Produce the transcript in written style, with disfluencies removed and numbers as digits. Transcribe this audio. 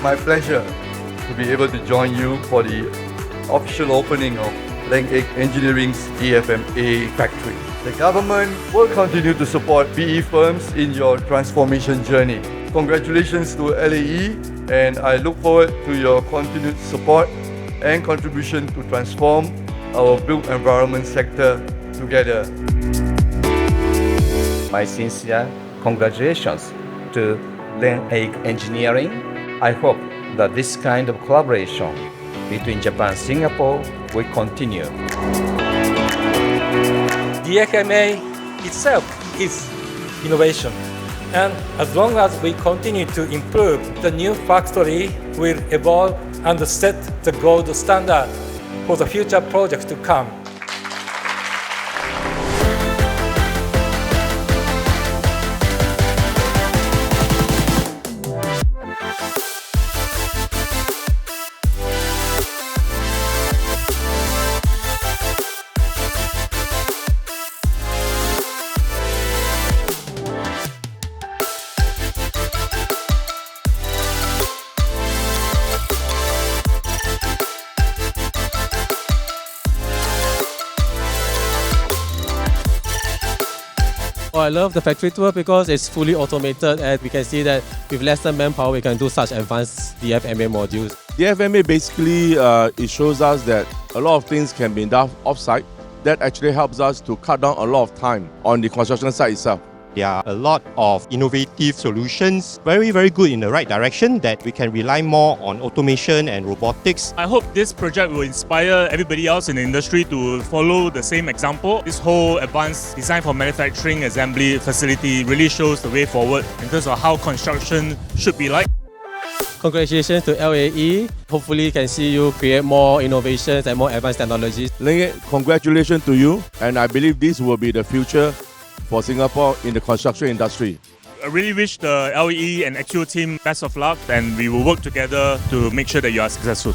my pleasure to be able to join you for the official opening of Leng Aik Engineering's DfMA factory. The government will continue to support PE firms in your transformation journey. Congratulations to LAE, and I look forward to your continued support and contribution to transform our built environment sector together. My sincere congratulations to Leng Aik Engineering. I hope that this kind of collaboration between Japan and Singapore will continue. DfMA itself is innovation. And as long as we continue to improve, the new factory will evolve and set the gold standard for the future projects to come. I love the factory tour because it's fully automated and we can see that with lesser manpower we can do such advanced DfMA modules. DfMA basically it shows us that a lot of things can be done off-site. That actually helps us to cut down a lot of time on the construction site itself. There are a lot of innovative solutions, very good in the right direction, that we can rely more on automation and robotics. I hope this project will inspire everybody else in the industry to follow the same example. This whole advanced design for manufacturing assembly facility really shows the way forward in terms of how construction should be like. Congratulations to LAE. Hopefully can see you create more innovations and more advanced technologies. Leng Aik, congratulations to you, and I believe this will be the future for Singapore in the construction industry. I really wish the LAE and XU team best of luck, and we will work together to make sure that you are successful.